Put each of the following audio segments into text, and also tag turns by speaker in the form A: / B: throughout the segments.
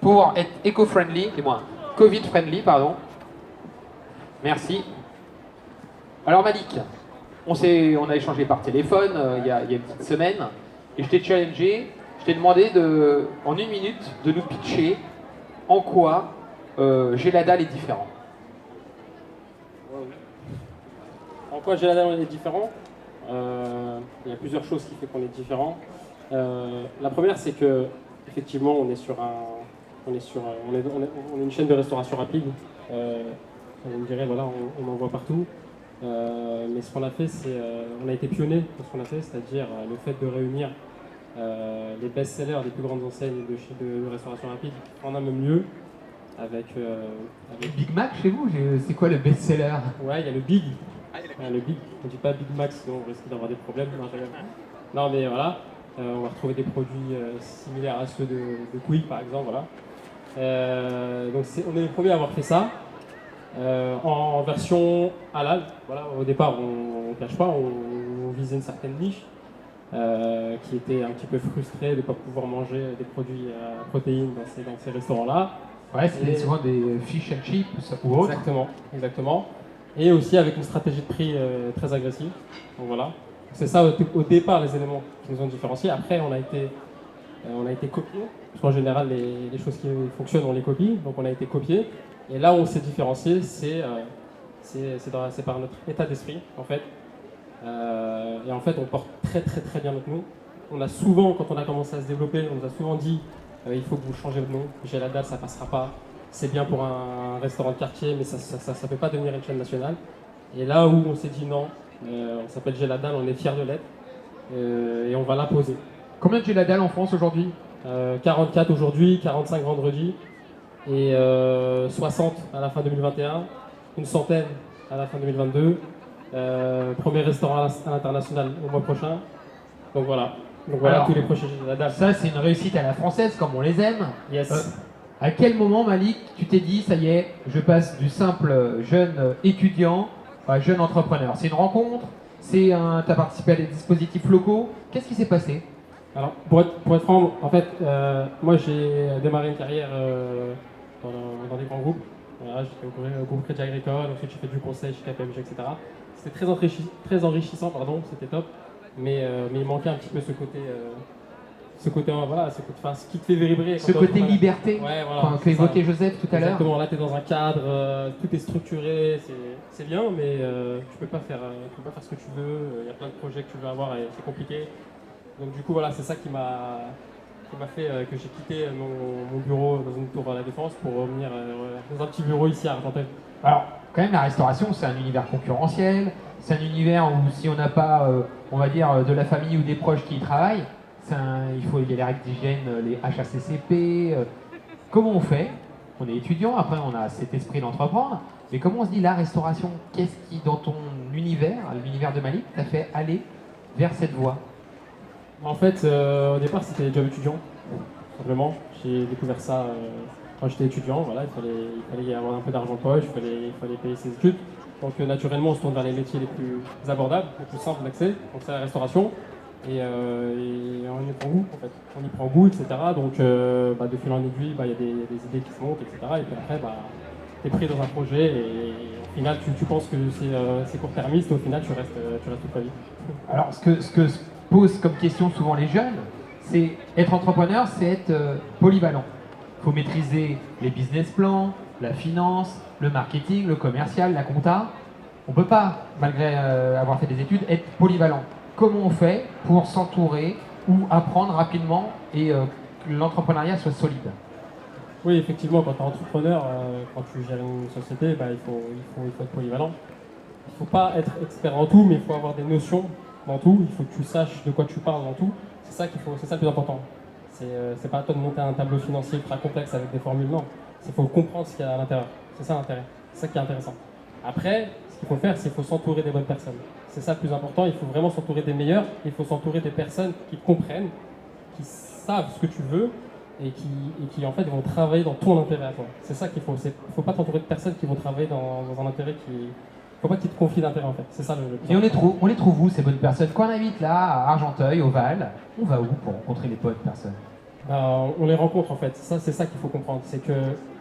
A: pour être éco-friendly, et moins Covid-friendly, pardon. Merci. Alors Malik, on a échangé par téléphone il y a une petite semaine, et je t'ai challengé, je t'ai demandé en une minute de nous pitcher en quoi Geladal est différent.
B: En quoi Geladal est différent? Il y a plusieurs choses qui font qu'on est différent. La première, c'est que effectivement, on est une chaîne de restauration rapide. On dirait, voilà, on en voit partout. Mais ce qu'on a fait, c'est on a été pionnier dans ce qu'on a fait, c'est-à-dire le fait de réunir les best-sellers des plus grandes enseignes de restauration rapide en un même lieu. Avec
C: Big Mac chez vous, c'est quoi le best-seller?
B: Ouais, il y a le Big. Le Big, on dit pas Big Mac, sinon on risque d'avoir des problèmes. Non, mais voilà, on va retrouver des produits similaires à ceux de Quick par exemple. Voilà. Donc on est les premiers à avoir fait ça en version halal. Voilà, au départ, on ne cache pas, on visait une certaine niche qui était un petit peu frustrée de ne pas pouvoir manger des produits à protéines dans ces restaurants-là.
C: Ouais, c'était souvent des fish and chips ou autre.
B: Exactement. Et aussi avec une stratégie de prix très agressive. Donc voilà. C'est ça au départ les éléments qui nous ont différenciés. Après, on a été copié. Parce qu'en général, les choses qui fonctionnent, on les copie. Donc on a été copié. Et là où on s'est différencié, c'est par notre état d'esprit, en fait. Et en fait, on porte très très très bien notre nom. On a souvent, quand on a commencé à se développer, on nous a souvent dit il faut que vous changez le nom. Geladal, ça passera pas. C'est bien pour un restaurant de quartier, mais ça ne peut pas devenir une chaîne nationale. Et là où on s'est dit non, on s'appelle Geladal, on est fiers de l'être, et on va l'imposer.
C: Combien de Geladal en France aujourd'hui?
B: 44 aujourd'hui, 45 vendredi, et 60 à la fin 2021, une centaine à la fin 2022. Premier restaurant à l'international au mois prochain. Donc voilà.
C: Alors,
B: tous les prochains Geladal.
C: Ça, c'est une réussite à la française, comme on les aime.
B: Yes.
C: À quel moment, Malik, tu t'es dit, ça y est, je passe du simple jeune étudiant à jeune entrepreneur? C'est une rencontre? Tu as participé à des dispositifs locaux? Qu'est-ce qui s'est passé?
B: Alors, pour être franc, en fait, moi j'ai démarré une carrière dans des grands groupes. Voilà, j'ai fait au groupe Crédit Agricole, ensuite j'ai fait du conseil chez KPMG, etc. C'était très enrichissant, c'était top. Mais il manquait un petit peu ce côté, voilà, ce qui te fait vibrer.
C: Ce côté liberté,
B: ouais, voilà,
C: qu'évoquait Joseph tout à l'heure.
B: Exactement, là tu es dans un cadre, tout est structuré, c'est bien, mais tu peux pas faire ce que tu veux, il y a plein de projets que tu veux avoir et c'est compliqué. Donc du coup voilà, c'est ça qui m'a fait que j'ai quitté mon bureau dans une tour à la Défense pour revenir dans un petit bureau ici à Argenteuil.
C: Alors, quand même, la restauration, c'est un univers concurrentiel, c'est un univers où si on n'a pas, on va dire, de la famille ou des proches qui y travaillent, il y a les règles d'hygiène, les HACCP. Comment on fait? On est étudiant, après on a cet esprit d'entreprendre, mais comment on se dit la restauration? Qu'est-ce qui, dans ton univers, l'univers de Malik, t'a fait aller vers cette voie?
B: En fait, au départ, c'était job étudiant, simplement. J'ai découvert ça quand j'étais étudiant. Voilà, il fallait avoir un peu d'argent de poche, il fallait payer ses études. Donc naturellement, on se tourne vers les métiers les plus abordables, les plus simples d'accès, donc c'est la restauration. Et on y prend goût, en fait. On y prend goût, etc. Donc de fil en aiguille, il y a des idées qui se montent, etc. Et puis après, tu es pris dans un projet et au final, tu penses que c'est court-termiste, et au final, tu restes toute ta vie.
C: Alors, ce que se posent comme question souvent les jeunes, c'est être entrepreneur, c'est être polyvalent. Il faut maîtriser les business plans, la finance, le marketing, le commercial, la compta. On ne peut pas, malgré avoir fait des études, être polyvalent. Comment on fait pour s'entourer ou apprendre rapidement et que l'entrepreneuriat soit solide?
B: Oui, effectivement, quand tu es entrepreneur, quand tu gères une société, il faut être polyvalent. Il ne faut pas être expert en tout, mais il faut avoir des notions dans tout. Il faut que tu saches de quoi tu parles dans tout. C'est ça le plus important. C'est pas à toi de monter un tableau financier ultra complexe avec des formules, non. Il faut comprendre ce qu'il y a à l'intérieur. C'est ça l'intérêt. C'est ça qui est intéressant. Après, ce qu'il faut faire, c'est qu'il faut s'entourer des bonnes personnes. C'est ça le plus important. Il faut vraiment s'entourer des meilleurs. Il faut s'entourer des personnes qui comprennent, qui savent ce que tu veux et qui en fait vont travailler dans ton intérêt à toi. C'est ça qu'il faut. Il ne faut pas t'entourer de personnes qui vont travailler dans un intérêt qui... Il ne faut pas qu'ils te confient d'intérêt en fait. C'est ça le
C: Et on les trouve où ces bonnes personnes? Quand on invite là à Argenteuil, au Val, on va où pour rencontrer les bonnes personnes?
B: On les rencontre en fait. Ça, c'est ça qu'il faut comprendre. C'est que,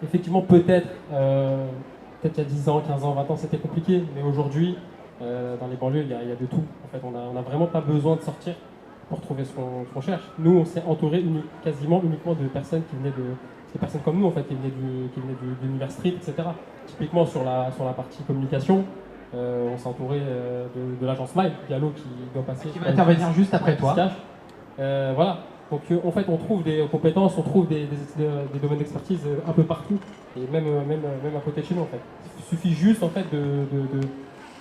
B: effectivement, peut-être il y a 10 ans, 15 ans, 20 ans, c'était compliqué. Mais aujourd'hui, dans les banlieues, il y a de tout. En fait, on a vraiment pas besoin de sortir pour trouver ce qu'on cherche. Nous, on s'est entouré quasiment uniquement de personnes qui venaient des personnes comme nous, en fait, qui venaient de l'univers street, etc. Typiquement, sur la partie communication, on s'est entouré de l'agence Smile, Diallo qui doit passer.
C: Qui va intervenir juste après toi.
B: Voilà. Donc en fait, on trouve des compétences, on trouve des domaines d'expertise un peu partout, et même à côté de chez nous en fait. Il suffit juste en fait de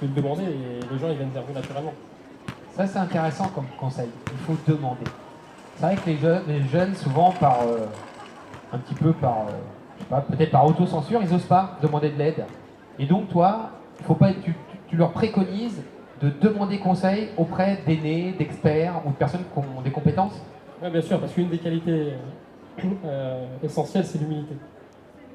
B: le demander et les gens ils viennent vers vous naturellement.
C: Ça, c'est intéressant comme conseil. Il faut demander. C'est vrai que les jeunes souvent, un petit peu je sais pas, peut-être par autocensure, ils n'osent pas demander de l'aide. Et donc, toi, faut pas, tu leur préconises de demander conseil auprès d'aînés, d'experts ou de personnes qui ont des compétences.
B: Oui, bien sûr, parce qu'une des qualités essentielles, c'est l'humilité.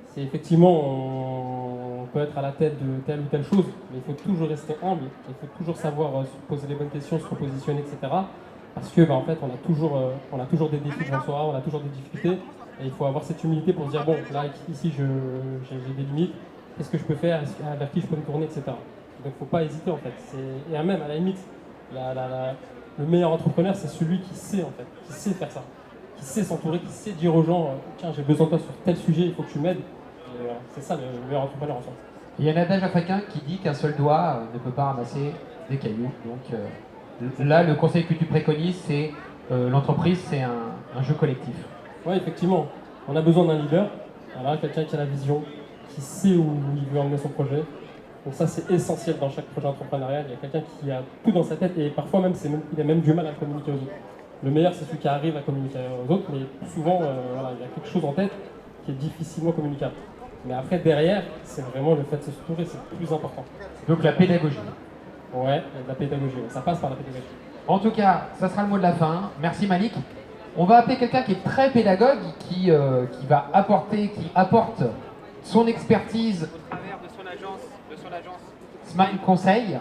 B: C'est effectivement, on peut être à la tête de telle ou telle chose, mais il faut toujours rester humble, il faut toujours savoir se poser les bonnes questions, se repositionner, etc. Parce que, en fait, on a toujours des défis devant soi, on a toujours des difficultés, et il faut avoir cette humilité pour se dire, bon, là, ici, j'ai des limites, qu'est-ce que je peux faire, vers qui je peux me tourner, etc. Donc, il ne faut pas hésiter, en fait. Et même, à la limite, le meilleur entrepreneur, c'est celui qui sait, en fait, qui sait faire ça, qui sait s'entourer, qui sait dire aux gens, tiens, j'ai besoin de toi sur tel sujet, il faut que tu m'aides. C'est ça le meilleur entrepreneur en soi.
C: Il y a un adage africain qui dit qu'un seul doigt ne peut pas ramasser des cailloux. Donc là, le conseil que tu préconises, c'est l'entreprise, c'est un jeu collectif.
B: Oui, effectivement. On a besoin d'un leader, voilà, quelqu'un qui a la vision, qui sait où il veut emmener son projet. Donc ça, c'est essentiel dans chaque projet entrepreneurial. Il y a quelqu'un qui a tout dans sa tête et parfois même, il a même du mal à communiquer aux autres. Le meilleur, c'est celui qui arrive à communiquer aux autres, mais souvent, voilà, il y a quelque chose en tête qui est difficilement communicable. Mais après, derrière, c'est vraiment le fait de se structurer, c'est le plus important.
C: Donc la pédagogie.
B: Ouais, la pédagogie, ça passe par la pédagogie.
C: En tout cas, ça sera le mot de la fin. Merci Malik. On va appeler quelqu'un qui est très pédagogue, qui apporte son expertise
A: Au travers de son agence
C: Smile Conseil.